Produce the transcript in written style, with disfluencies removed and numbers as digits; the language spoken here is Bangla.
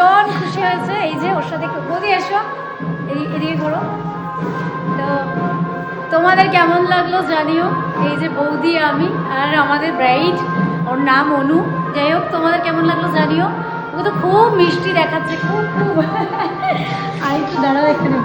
ভীষণ খুশি হয়েছে। এই যে ওর সাথে একটু বৌদি এসো, এদিকে করো। তো তোমাদের কেমন লাগলো জানিও। এই যে বৌদি, আমি আর আমাদের ব্রাইড, ওর নাম অনু। যাই হোক, তোমাদের কেমন লাগলো জানিও। ও তো খুব মিষ্টি দেখাচ্ছে, খুব খুব। আর একটু দাঁড়াও এখানে।